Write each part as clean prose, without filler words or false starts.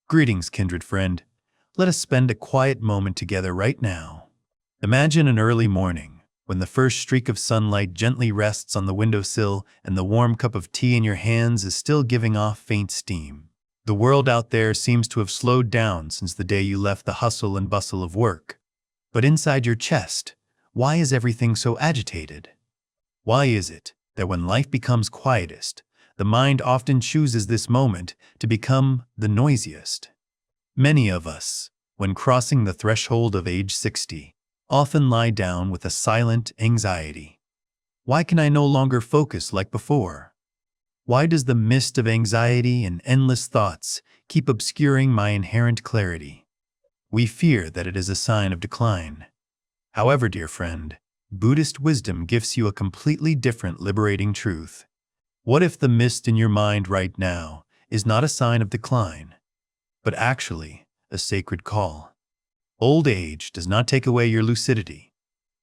Greetings, kindred friend. Let us spend a quiet moment together right now. Imagine an early morning, when the first streak of sunlight gently rests on the windowsill and the warm cup of tea in your hands is still giving off faint steam. The world out there seems to have slowed down since the day you left the hustle and bustle of work. But inside your chest, why is everything so agitated? Why is it that when life becomes quietest, the mind often chooses this moment to become the noisiest? Many of us, when crossing the threshold of age 60, often lie down with a silent anxiety. Why can I no longer focus like before? Why does the mist of anxiety and endless thoughts keep obscuring my inherent clarity? We fear that it is a sign of decline. However, dear friend, Buddhist wisdom gives you a completely different liberating truth. What if the mist in your mind right now is not a sign of decline, but actually a sacred call? Old age does not take away your lucidity.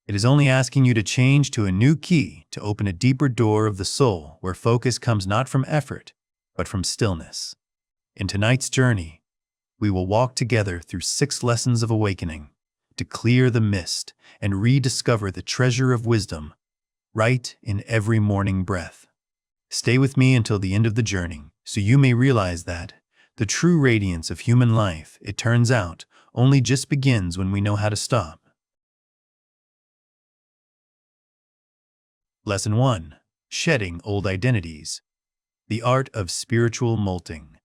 It is only asking you to change to a new key to open a deeper door of the soul where focus comes not from effort, but from stillness. In tonight's journey, we will walk together through 6 lessons of awakening to clear the mist and rediscover the treasure of wisdom right in every morning breath. Stay with me until the end of the journey, so you may realize that the true radiance of human life, it turns out, only just begins when we know how to stop. Lesson 1. Shedding Old Identities. The Art of Spiritual Molting.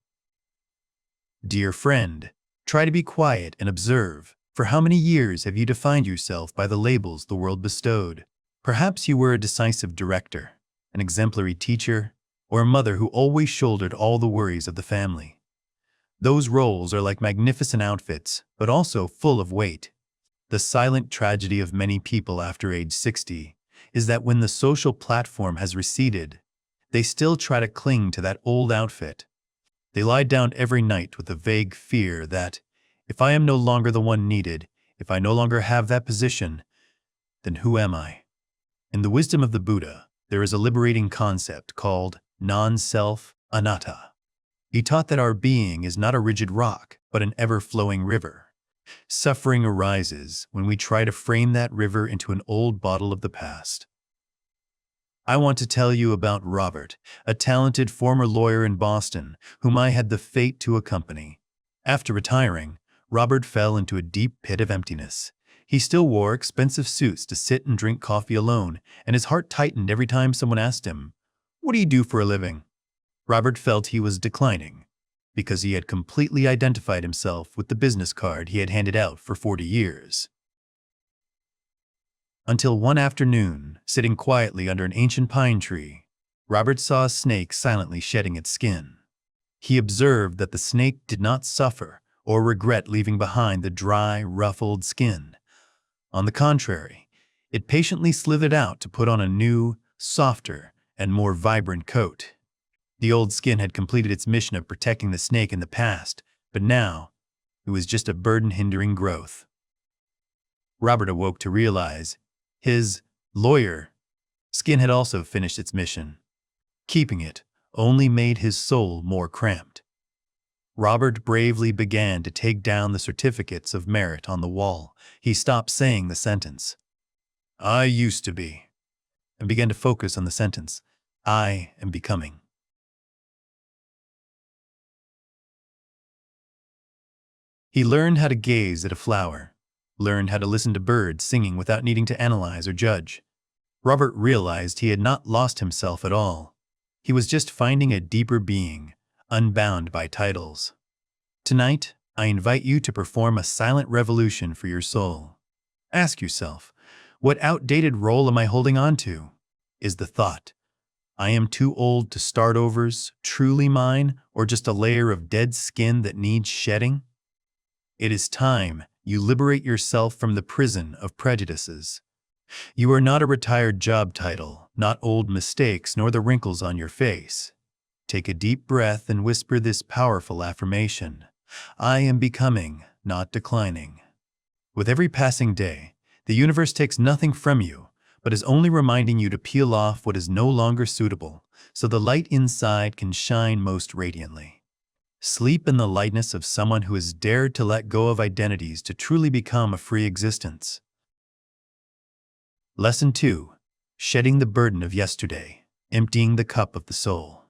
Dear friend, try to be quiet and observe. For how many years have you defined yourself by the labels the world bestowed? Perhaps you were a decisive director, an exemplary teacher, or a mother who always shouldered all the worries of the family. Those roles are like magnificent outfits, but also full of weight. The silent tragedy of many people after age 60 is that when the social platform has receded, they still try to cling to that old outfit. They lie down every night with a vague fear that, if I am no longer the one needed, if I no longer have that position, then who am I? In the wisdom of the Buddha, there is a liberating concept called non-self anatta. He taught that our being is not a rigid rock, but an ever-flowing river. Suffering arises when we try to frame that river into an old bottle of the past. I want to tell you about Robert, a talented former lawyer in Boston, whom I had the fate to accompany. After retiring, Robert fell into a deep pit of emptiness. He still wore expensive suits to sit and drink coffee alone, and his heart tightened every time someone asked him, "What do you do for a living?" Robert felt he was declining, because he had completely identified himself with the business card he had handed out for 40 years. Until one afternoon, sitting quietly under an ancient pine tree, Robert saw a snake silently shedding its skin. He observed that the snake did not suffer or regret leaving behind the dry, ruffled skin. On the contrary, it patiently slithered out to put on a new, softer, and more vibrant coat. The old skin had completed its mission of protecting the snake in the past, but now it was just a burden hindering growth. Robert awoke to realize his lawyer skin had also finished its mission. Keeping it only made his soul more cramped. Robert bravely began to take down the certificates of merit on the wall. He stopped saying the sentence, "I used to be," and began to focus on the sentence, "I am becoming." He learned how to gaze at a flower, learned how to listen to birds singing without needing to analyze or judge. Robert realized he had not lost himself at all. He was just finding a deeper being, unbound by titles. Tonight, I invite you to perform a silent revolution for your soul. Ask yourself, what outdated role am I holding on to? Is the thought, "I am too old to start overs," truly mine, or just a layer of dead skin that needs shedding? It is time you liberate yourself from the prison of prejudices. You are not a retired job title, not old mistakes, nor the wrinkles on your face. Take a deep breath and whisper this powerful affirmation. I am becoming, not declining. With every passing day, the universe takes nothing from you, but is only reminding you to peel off what is no longer suitable, so the light inside can shine most radiantly. Sleep in the lightness of someone who has dared to let go of identities to truly become a free existence. Lesson 2. Shedding the burden of yesterday, emptying the cup of the soul.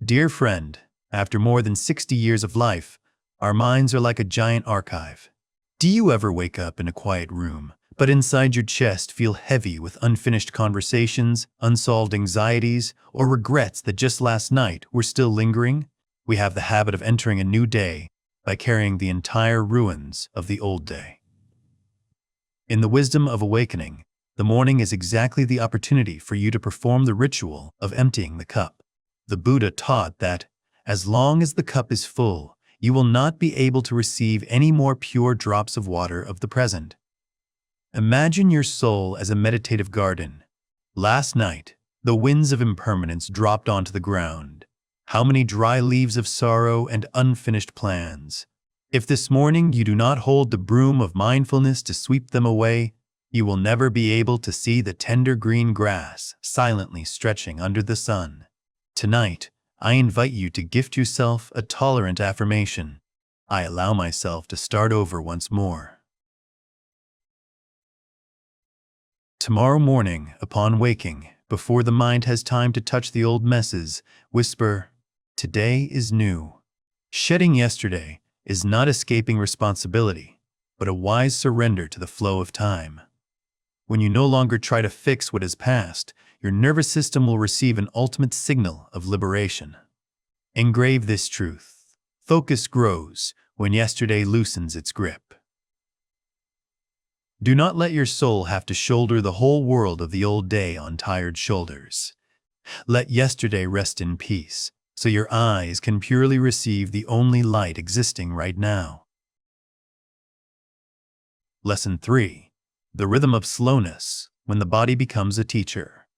Dear friend, after more than 60 years of life, our minds are like a giant archive. Do you ever wake up in a quiet room, but inside your chest feel heavy with unfinished conversations, unsolved anxieties, or regrets that just last night were still lingering? We have the habit of entering a new day by carrying the entire ruins of the old day. In the wisdom of awakening, the morning is exactly the opportunity for you to perform the ritual of emptying the cup. The Buddha taught that, as long as the cup is full, you will not be able to receive any more pure drops of water of the present. Imagine your soul as a meditative garden. Last night, the winds of impermanence dropped onto the ground. How many dry leaves of sorrow and unfinished plans? If this morning you do not hold the broom of mindfulness to sweep them away, you will never be able to see the tender green grass silently stretching under the sun. Tonight, I invite you to gift yourself a tolerant affirmation. I allow myself to start over once more. Tomorrow morning, upon waking, before the mind has time to touch the old messes, whisper, "Today is new." Shedding yesterday is not escaping responsibility, but a wise surrender to the flow of time. When you no longer try to fix what is past, your nervous system will receive an ultimate signal of liberation. Engrave this truth. Focus grows when yesterday loosens its grip. Do not let your soul have to shoulder the whole world of the old day on tired shoulders. Let yesterday rest in peace, so your eyes can purely receive the only light existing right now. Lesson 3. The rhythm of slowness, when the body becomes a teacher.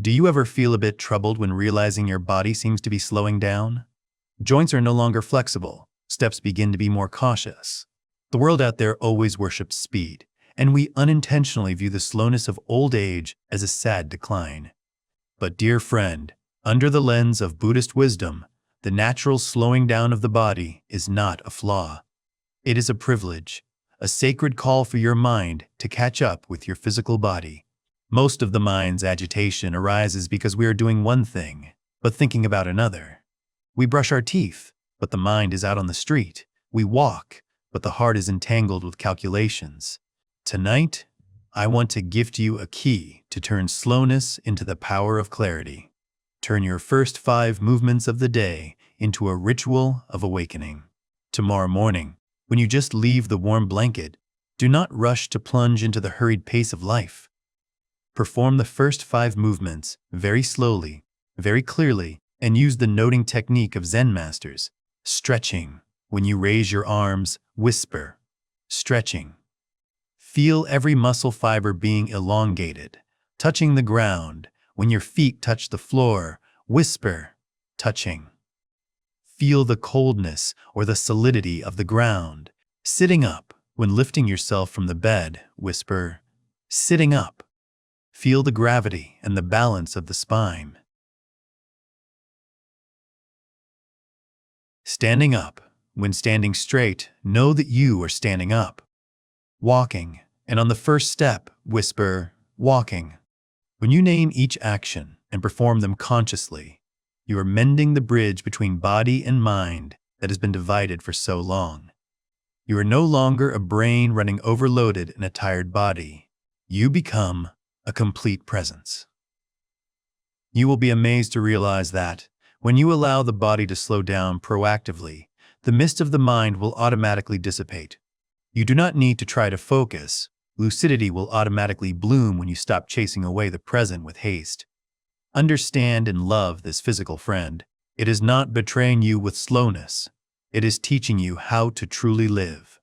Do you ever feel a bit troubled when realizing your body seems to be slowing down? Joints are no longer flexible, steps begin to be more cautious. The world out there always worships speed, and we unintentionally view the slowness of old age as a sad decline. But dear friend, under the lens of Buddhist wisdom, the natural slowing down of the body is not a flaw. It is a privilege, a sacred call for your mind to catch up with your physical body. Most of the mind's agitation arises because we are doing one thing, but thinking about another. We brush our teeth, but the mind is out on the street. We walk, but the heart is entangled with calculations. Tonight, I want to gift you a key to turn slowness into the power of clarity. Turn your first 5 movements of the day into a ritual of awakening. Tomorrow morning, when you just leave the warm blanket, do not rush to plunge into the hurried pace of life. Perform the first 5 movements very slowly, very clearly, and use the noting technique of Zen masters. Stretching. When you raise your arms, whisper. Stretching. Feel every muscle fiber being elongated, touching the ground. When your feet touch the floor, whisper. Touching. Feel the coldness or the solidity of the ground. Sitting up. When lifting yourself from the bed, whisper. Sitting up. Feel the gravity and the balance of the spine. Standing up. When standing straight, know that you are standing up. Walking, and on the first step, whisper, walking. When you name each action and perform them consciously, you are mending the bridge between body and mind that has been divided for so long. You are no longer a brain running overloaded in a tired body. You become a complete presence. You will be amazed to realize that, when you allow the body to slow down proactively, the mist of the mind will automatically dissipate. You do not need to try to focus. Lucidity will automatically bloom when you stop chasing away the present with haste. Understand and love this physical friend. It is not betraying you with slowness. It is teaching you how to truly live.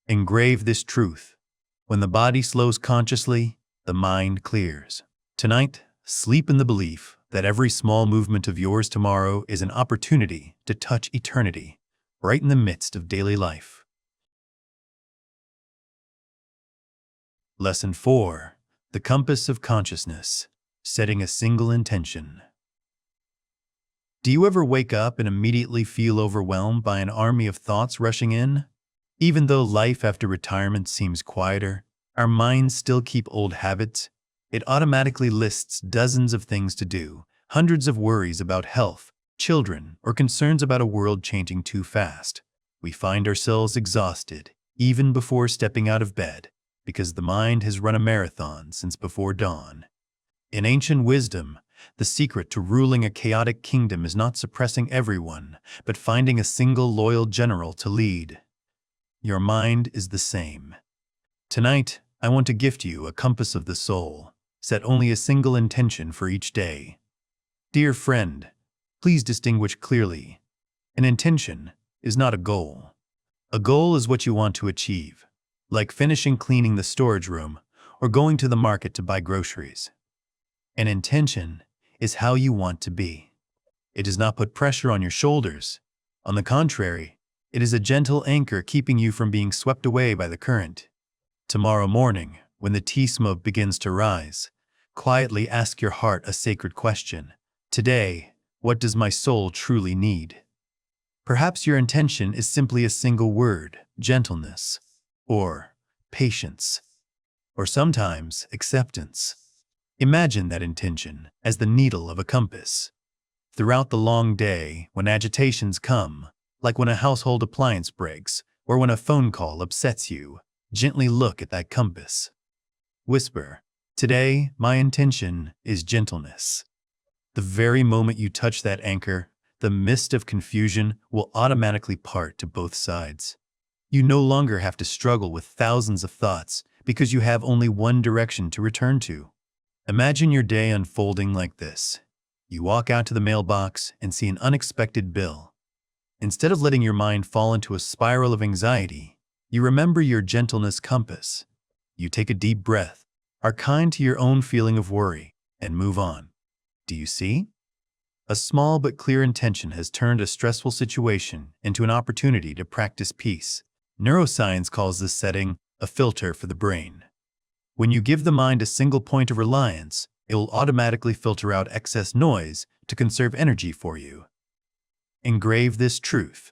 Engrave this truth. When the body slows consciously, the mind clears. Tonight, sleep in the belief that every small movement of yours tomorrow is an opportunity to touch eternity, right in the midst of daily life. Lesson 4. The compass of consciousness. Setting a single intention. Do you ever wake up and immediately feel overwhelmed by an army of thoughts rushing in? Even though life after retirement seems quieter, our minds still keep old habits. It automatically lists dozens of things to do, hundreds of worries about health, children, or concerns about a world changing too fast. We find ourselves exhausted, even before stepping out of bed, because the mind has run a marathon since before dawn. In ancient wisdom, the secret to ruling a chaotic kingdom is not suppressing everyone, but finding a single loyal general to lead. Your mind is the same. Tonight, I want to gift you a compass of the soul. Set only a single intention for each day. Dear friend, please distinguish clearly. An intention is not a goal. A goal is what you want to achieve, like finishing cleaning the storage room or going to the market to buy groceries. An intention is how you want to be. It does not put pressure on your shoulders. On the contrary, it is a gentle anchor keeping you from being swept away by the current. Tomorrow morning, when the tea smoke begins to rise, quietly ask your heart a sacred question. Today, what does my soul truly need? Perhaps your intention is simply a single word, gentleness, or patience, or sometimes acceptance. Imagine that intention as the needle of a compass. Throughout the long day, when agitations come, like when a household appliance breaks or when a phone call upsets you, gently look at that compass. Whisper, "Today, my intention is gentleness." The very moment you touch that anchor, the mist of confusion will automatically part to both sides. You no longer have to struggle with thousands of thoughts because you have only one direction to return to. Imagine your day unfolding like this. You walk out to the mailbox and see an unexpected bill. Instead of letting your mind fall into a spiral of anxiety, you remember your gentleness compass. You take a deep breath, are kind to your own feeling of worry, and move on. Do you see? A small but clear intention has turned a stressful situation into an opportunity to practice peace. Neuroscience calls this setting a filter for the brain. When you give the mind a single point of reliance, it will automatically filter out excess noise to conserve energy for you. Engrave this truth.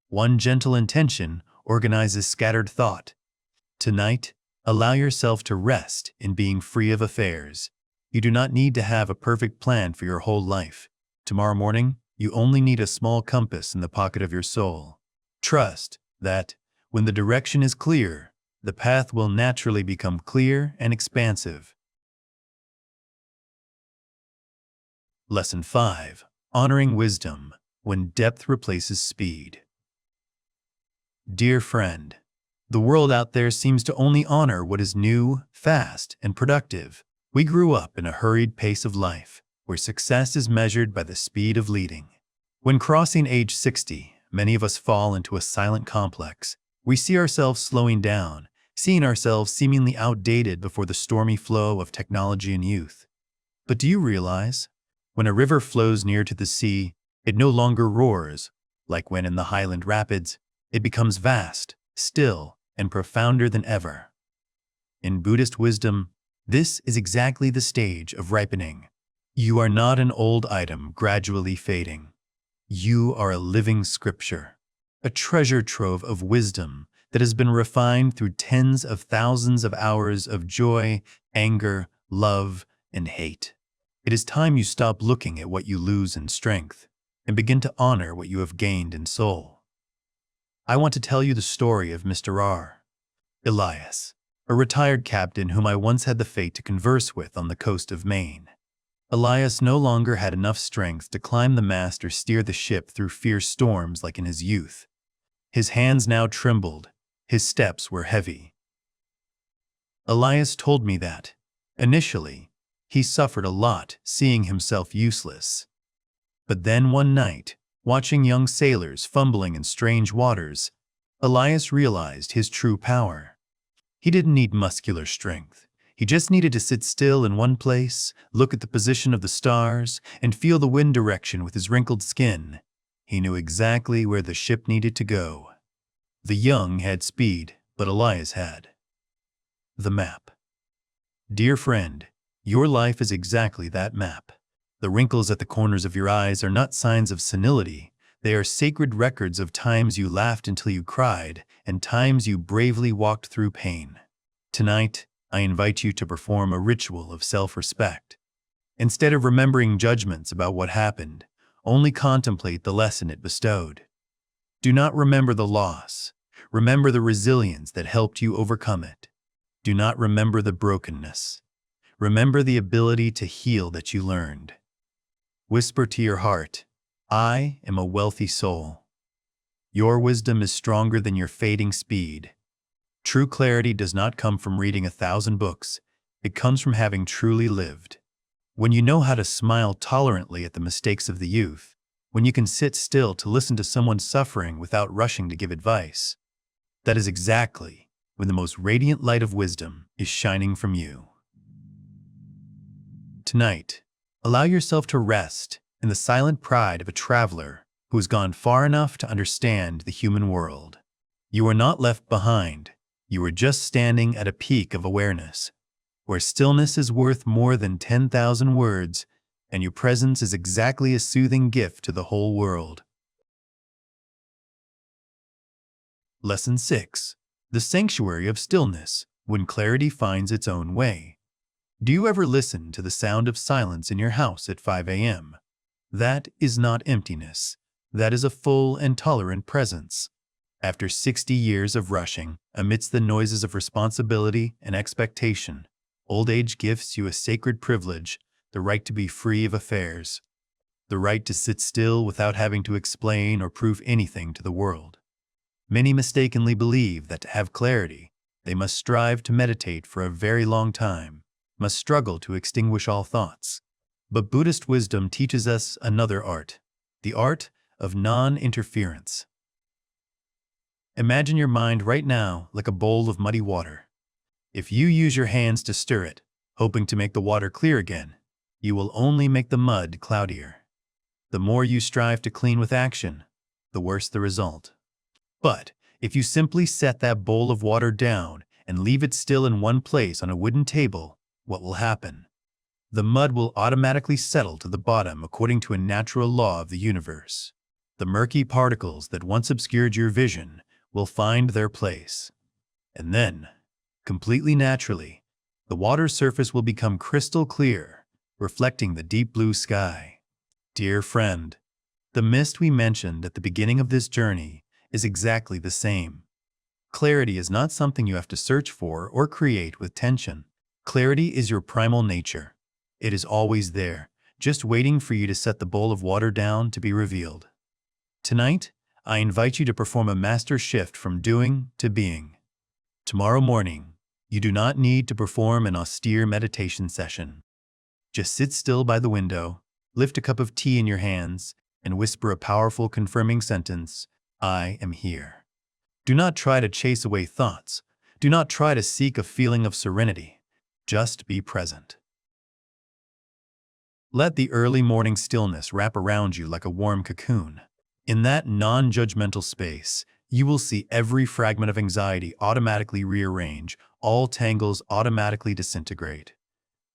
One gentle intention organizes scattered thought. Tonight, allow yourself to rest in being free of affairs. You do not need to have a perfect plan for your whole life. Tomorrow morning, you only need a small compass in the pocket of your soul. Trust that, when the direction is clear, the path will naturally become clear and expansive. Lesson 5. Honoring wisdom when depth replaces speed. Dear friend, the world out there seems to only honor what is new, fast, and productive. We grew up in a hurried pace of life, where success is measured by the speed of leading. When crossing age 60, many of us fall into a silent complex. We see ourselves slowing down, seeing ourselves seemingly outdated before the stormy flow of technology and youth. But do you realize, when a river flows near to the sea, it no longer roars, like when in the Highland Rapids. It becomes vast, still, and profounder than ever. In Buddhist wisdom, this is exactly the stage of ripening. You are not an old item gradually fading. You are a living scripture, a treasure trove of wisdom that has been refined through tens of thousands of hours of joy, anger, love, and hate. It is time you stop looking at what you lose in strength and begin to honor what you have gained in soul. I want to tell you the story of Mr. R. Elias, a retired captain whom I once had the fate to converse with on the coast of Maine. Elias no longer had enough strength to climb the mast or steer the ship through fierce storms like in his youth. His hands now trembled, his steps were heavy. Elias told me that, initially, he suffered a lot seeing himself useless. But then one night, watching young sailors fumbling in strange waters, Elias realized his true power. He didn't need muscular strength. He just needed to sit still in one place, look at the position of the stars, and feel the wind direction with his wrinkled skin. He knew exactly where the ship needed to go. The young had speed, but Elias had the map. Dear friend, your life is exactly that map. The wrinkles at the corners of your eyes are not signs of senility. They are sacred records of times you laughed until you cried and times you bravely walked through pain. Tonight, I invite you to perform a ritual of self-respect. Instead of remembering judgments about what happened, only contemplate the lesson it bestowed. Do not remember the loss. Remember the resilience that helped you overcome it. Do not remember the brokenness. Remember the ability to heal that you learned. Whisper to your heart, I am a wealthy soul. Your wisdom is stronger than your fading speed. True clarity does not come from reading 1,000 books. It comes from having truly lived. When you know how to smile tolerantly at the mistakes of the youth, when you can sit still to listen to someone suffering without rushing to give advice, that is exactly when the most radiant light of wisdom is shining from you. Tonight, allow yourself to rest in the silent pride of a traveler who has gone far enough to understand the human world. You are not left behind. You are just standing at a peak of awareness, where stillness is worth more than 10,000 words, and your presence is exactly a soothing gift to the whole world. Lesson 6. The Sanctuary of Stillness, when clarity finds its own way. Do you ever listen to the sound of silence in your house at 5 a.m.? That is not emptiness. That is a full and tolerant presence. After 60 years of rushing, amidst the noises of responsibility and expectation, old age gives you a sacred privilege, the right to be free of affairs, the right to sit still without having to explain or prove anything to the world. Many mistakenly believe that to have clarity, they must strive to meditate for a very long time, must struggle to extinguish all thoughts. But Buddhist wisdom teaches us another art, the art of non-interference. Imagine your mind right now like a bowl of muddy water. If you use your hands to stir it, hoping to make the water clear again, you will only make the mud cloudier. The more you strive to clean with action, the worse the result. But if you simply set that bowl of water down and leave it still in one place on a wooden table, what will happen? The mud will automatically settle to the bottom according to a natural law of the universe. The murky particles that once obscured your vision will find their place. And then, completely naturally, the water's surface will become crystal clear, reflecting the deep blue sky. Dear friend, the mist we mentioned at the beginning of this journey is exactly the same. Clarity is not something you have to search for or create with tension. Clarity is your primal nature. It is always there, just waiting for you to set the bowl of water down to be revealed. Tonight, I invite you to perform a master shift from doing to being. Tomorrow morning, you do not need to perform an austere meditation session. Just sit still by the window, lift a cup of tea in your hands, and whisper a powerful confirming sentence, I am here. Do not try to chase away thoughts. Do not try to seek a feeling of serenity. Just be present. Let the early morning stillness wrap around you like a warm cocoon. In that non-judgmental space, you will see every fragment of anxiety automatically rearrange, all tangles automatically disintegrate.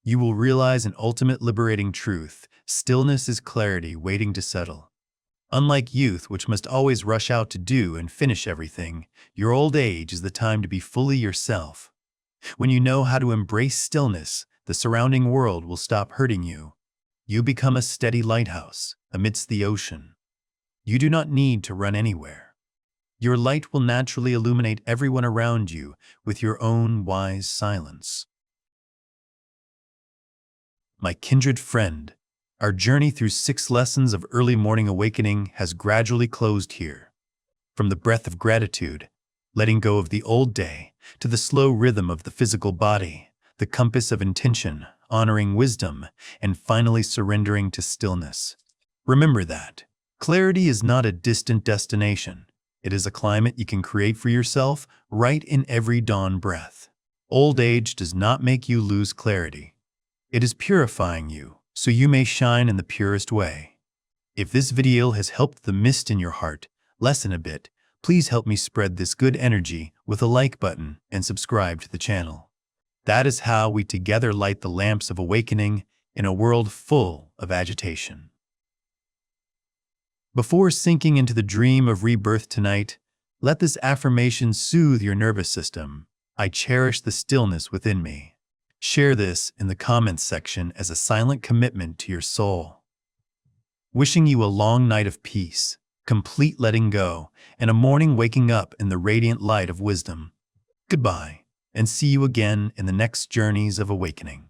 You will realize an ultimate liberating truth: stillness is clarity waiting to settle. Unlike youth, which must always rush out to do and finish everything, your old age is the time to be fully yourself. When you know how to embrace stillness, the surrounding world will stop hurting you. You become a steady lighthouse amidst the ocean. You do not need to run anywhere. Your light will naturally illuminate everyone around you with your own wise silence. My kindred friend, our journey through 6 lessons of early morning awakening has gradually closed here. From the breath of gratitude, letting go of the old day, to the slow rhythm of the physical body, the compass of intention, honoring wisdom, and finally surrendering to stillness. Remember that clarity is not a distant destination. It is a climate you can create for yourself right in every dawn breath. Old age does not make you lose clarity. It is purifying you so you may shine in the purest way. If this video has helped the mist in your heart lessen a bit, please help me spread this good energy with a like button and subscribe to the channel. That is how we together light the lamps of awakening in a world full of agitation. Before sinking into the dream of rebirth tonight, let this affirmation soothe your nervous system. I cherish the stillness within me. Share this in the comments section as a silent commitment to your soul. Wishing you a long night of peace, complete letting go, and a morning waking up in the radiant light of wisdom. Goodbye, and see you again in the next journeys of awakening.